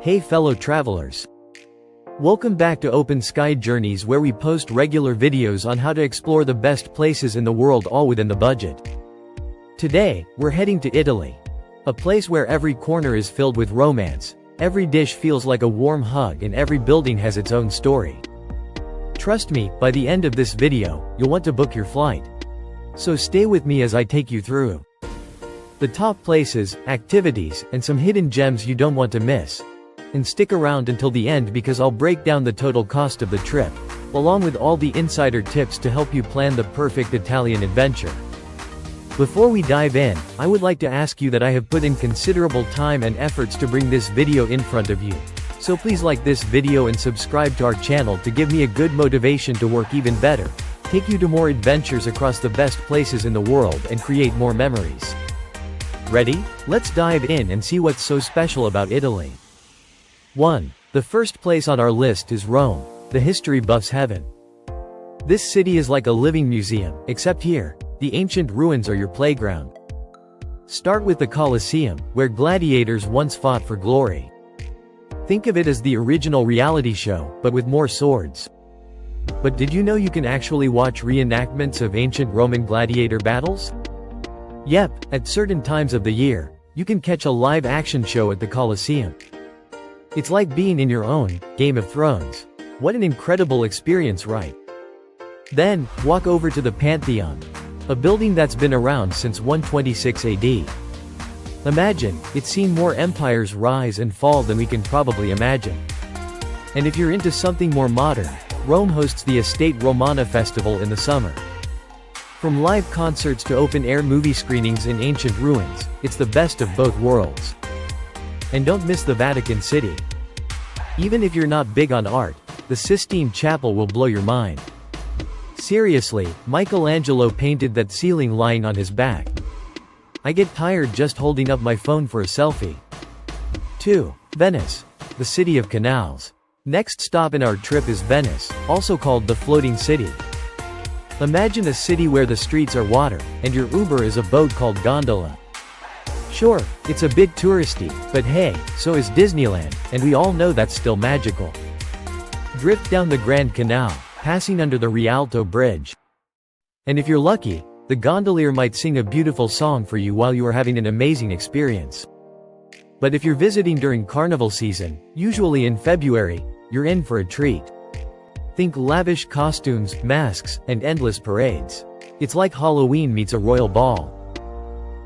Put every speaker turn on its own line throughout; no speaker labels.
Hey fellow travelers. Welcome back to Open Sky Journeys, where we post regular videos on how to explore the best places in the world, all within the budget. Today, we're heading to Italy. A place where every corner is filled with romance, every dish feels like a warm hug, and every building has its own story. Trust me, by the end of this video, you'll want to book your flight. So stay with me as I take you through the top places, activities, and some hidden gems you don't want to miss. And stick around until the end because I'll break down the total cost of the trip, along with all the insider tips to help you plan the perfect Italian adventure. Before we dive in, I would like to ask you that I have put in considerable time and efforts to bring this video in front of you. So please like this video and subscribe to our channel to give me a good motivation to work even better, take you to more adventures across the best places in the world, and create more memories. Ready? Let's dive in and see what's so special about Italy. 1. The first place on our list is Rome, the history buff's heaven. This city is like a living museum, except here, the ancient ruins are your playground. Start with the Colosseum, where gladiators once fought for glory. Think of it as the original reality show, but with more swords. But did you know you can actually watch reenactments of ancient Roman gladiator battles? Yep, at certain times of the year, you can catch a live action show at the Colosseum. It's like being in your own Game of Thrones. What an incredible experience, right? Then, walk over to the Pantheon, a building that's been around since 126 AD. Imagine, it's seen more empires rise and fall than we can probably imagine. And if you're into something more modern, Rome hosts the Estate Romana Festival in the summer. From live concerts to open-air movie screenings in ancient ruins, it's the best of both worlds. And don't miss the Vatican City. Even if you're not big on art, the Sistine Chapel will blow your mind. Seriously, Michelangelo painted that ceiling lying on his back. I get tired just holding up my phone for a selfie. 2. Venice, the city of canals. Next stop in our trip is Venice, also called the floating city. Imagine a city where the streets are water, and your Uber is a boat called gondola. Sure, it's a bit touristy, but hey, so is Disneyland, and we all know that's still magical. Drift down the Grand Canal, passing under the Rialto Bridge. And if you're lucky, the gondolier might sing a beautiful song for you while you are having an amazing experience. But if you're visiting during carnival season, usually in February, you're in for a treat. Think lavish costumes, masks, and endless parades. It's like Halloween meets a royal ball.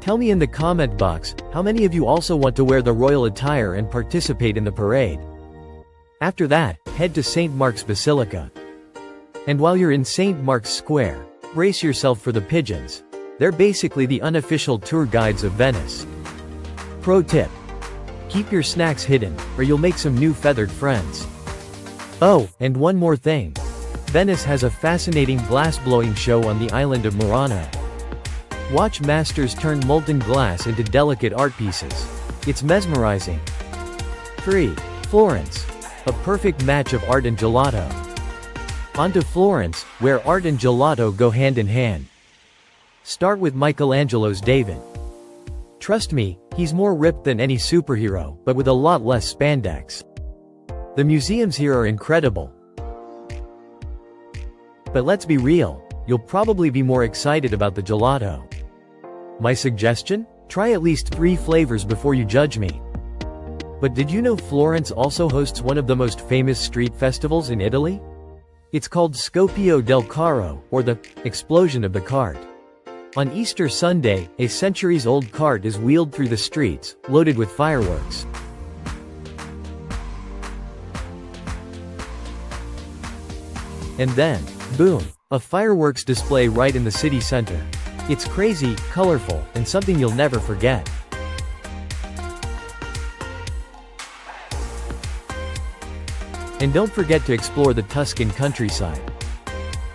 Tell me in the comment box, how many of you also want to wear the royal attire and participate in the parade? After that, head to St. Mark's Basilica. And while you're in St. Mark's Square, brace yourself for the pigeons. They're basically the unofficial tour guides of Venice. Pro tip: keep your snacks hidden, or you'll make some new feathered friends. Oh, and one more thing. Venice has a fascinating glass-blowing show on the island of Murano. Watch masters turn molten glass into delicate art pieces. It's mesmerizing. 3. Florence, a perfect match of art and gelato. On to Florence, where art and gelato go hand in hand. Start with Michelangelo's David. Trust me, he's more ripped than any superhero, but with a lot less spandex. The museums here are incredible. But let's be real, you'll probably be more excited about the gelato. My suggestion? Try at least 3 flavors before you judge me. But did you know Florence also hosts one of the most famous street festivals in Italy? It's called Scoppio del Carro, or the explosion of the cart. On Easter Sunday, a centuries-old cart is wheeled through the streets, loaded with fireworks. And then, boom, a fireworks display right in the city center. It's crazy, colorful, and something you'll never forget. And don't forget to explore the Tuscan countryside.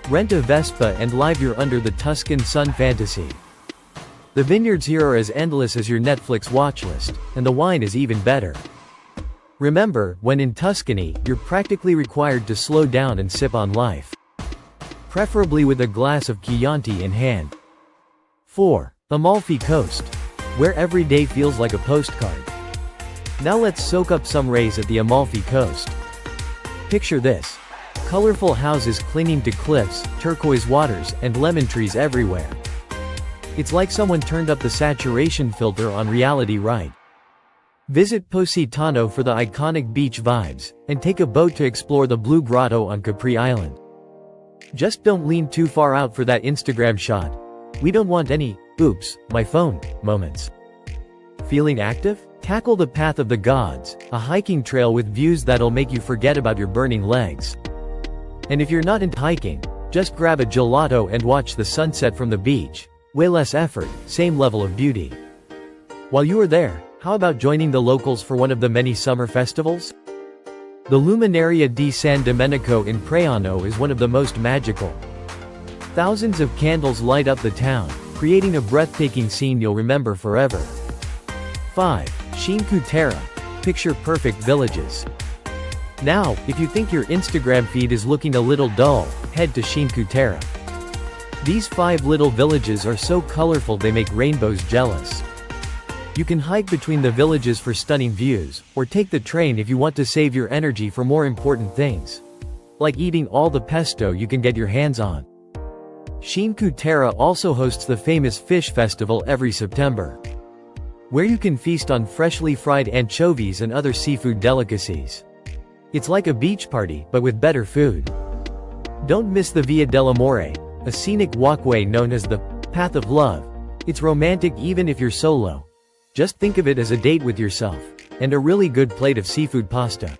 Rent a Vespa and live your under the Tuscan sun fantasy. The vineyards here are as endless as your Netflix watchlist, and the wine is even better. Remember, when in Tuscany, you're practically required to slow down and sip on life. Preferably with a glass of Chianti in hand. 4. Amalfi Coast, where every day feels like a postcard. Now let's soak up some rays at the Amalfi Coast. Picture this. Colorful houses clinging to cliffs, turquoise waters, and lemon trees everywhere. It's like someone turned up the saturation filter on reality right. Visit Positano for the iconic beach vibes, and take a boat to explore the Blue Grotto on Capri Island. Just don't lean too far out for that Instagram shot. We don't want any, oops, my phone, moments. Feeling active? Tackle the Path of the Gods, a hiking trail with views that'll make you forget about your burning legs. And if you're not into hiking, just grab a gelato and watch the sunset from the beach. Way less effort, same level of beauty. While you are there, how about joining the locals for one of the many summer festivals? The Luminaria di San Domenico in Praiano is one of the most magical. Thousands of candles light up the town, creating a breathtaking scene you'll remember forever. 5. Cinque Terre. Picture-perfect villages. Now, if you think your Instagram feed is looking a little dull, head to Cinque Terre. These 5 little villages are so colorful they make rainbows jealous. You can hike between the villages for stunning views, or take the train if you want to save your energy for more important things. Like eating all the pesto you can get your hands on. Cinque Terre also hosts the famous fish festival every September, where you can feast on freshly fried anchovies and other seafood delicacies. It's like a beach party, but with better food. Don't miss the Via dell'Amore, a scenic walkway known as the Path of Love. It's romantic even if you're solo. Just think of it as a date with yourself, and a really good plate of seafood pasta.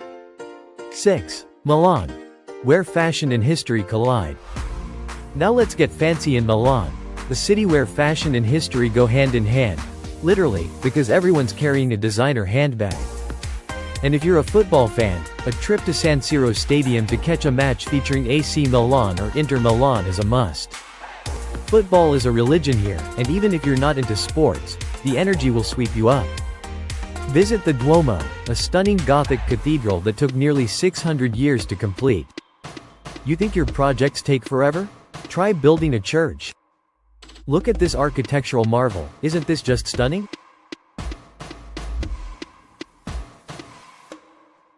6. Milan. Where fashion and history collide. Now let's get fancy in Milan, the city where fashion and history go hand in hand. Literally, because everyone's carrying a designer handbag. And if you're a football fan, a trip to San Siro Stadium to catch a match featuring AC Milan or Inter Milan is a must. Football is a religion here, and even if you're not into sports, the energy will sweep you up. Visit the Duomo, a stunning Gothic cathedral that took nearly 600 years to complete. You think your projects take forever? Try building a church. Look at this architectural marvel, isn't this just stunning?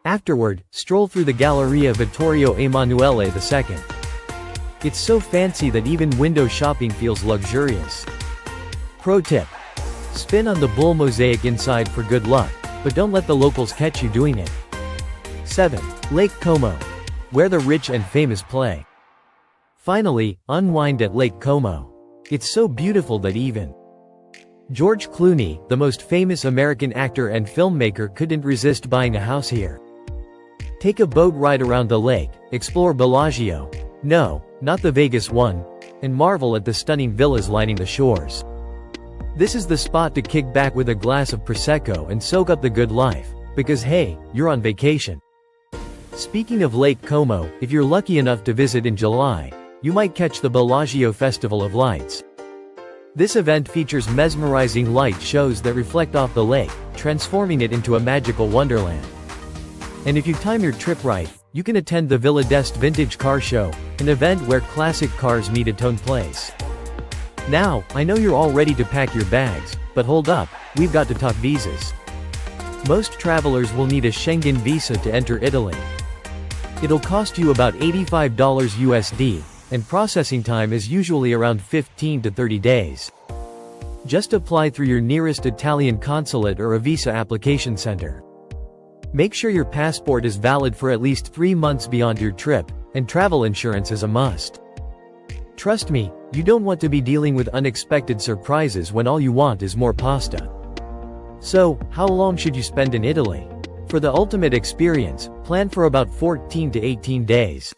Afterward, stroll through the Galleria Vittorio Emanuele II. It's so fancy that even window shopping feels luxurious. Pro tip. Spin on the bull mosaic inside for good luck, but don't let the locals catch you doing it. 7. Lake Como. Where the rich and famous play. Finally, unwind at Lake Como. It's so beautiful that even George Clooney, the most famous American actor and filmmaker, couldn't resist buying a house here. Take a boat ride around the lake, explore Bellagio. No, not the Vegas one, and marvel at the stunning villas lining the shores. This is the spot to kick back with a glass of Prosecco and soak up the good life, because hey, you're on vacation. Speaking of Lake Como, if you're lucky enough to visit in July, you might catch the Bellagio Festival of Lights. This event features mesmerizing light shows that reflect off the lake, transforming it into a magical wonderland. And if you time your trip right, you can attend the Villa d'Este Vintage Car Show, an event where classic cars meet its own place. Now, I know you're all ready to pack your bags, but hold up, we've got to talk visas. Most travelers will need a Schengen visa to enter Italy. It'll cost you about $85 USD, and processing time is usually around 15 to 30 days. Just apply through your nearest Italian consulate or a visa application center. Make sure your passport is valid for at least 3 months beyond your trip, and travel insurance is a must. Trust me, you don't want to be dealing with unexpected surprises when all you want is more pasta. So, how long should you spend in Italy? For the ultimate experience, plan for about 14 to 18 days.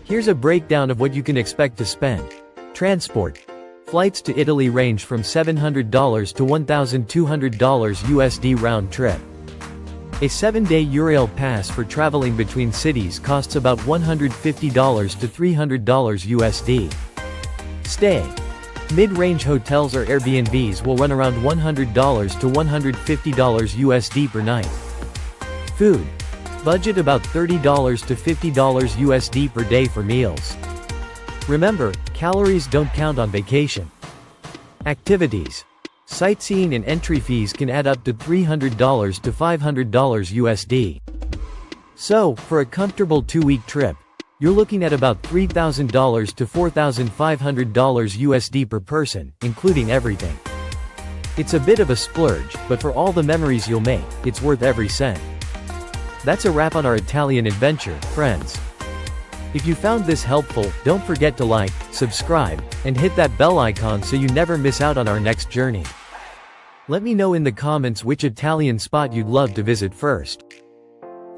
Here's a breakdown of what you can expect to spend. Transport. Flights to Italy range from $700 to $1,200 USD round trip. A 7-day Eurail pass for traveling between cities costs about $150 to $300 USD. Stay. Mid-range hotels or Airbnbs will run around $100 to $150 USD per night. Food. Budget about $30 to $50 USD per day for meals. Remember, calories don't count on vacation. Activities. Sightseeing and entry fees can add up to $300 to $500 USD. So, for a comfortable 2-week trip, you're looking at about $3,000 to $4,500 USD per person, including everything. It's a bit of a splurge, but for all the memories you'll make, it's worth every cent. That's a wrap on our Italian adventure, friends. If you found this helpful, don't forget to like, subscribe, and hit that bell icon so you never miss out on our next journey. Let me know in the comments which Italian spot you'd love to visit first.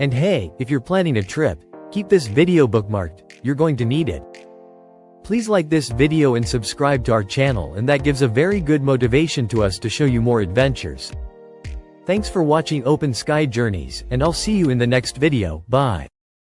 And hey, if you're planning a trip, keep this video bookmarked, you're going to need it. Please like this video and subscribe to our channel, and that gives a very good motivation to us to show you more adventures. Thanks for watching Open Sky Journeys, and I'll see you in the next video. Bye.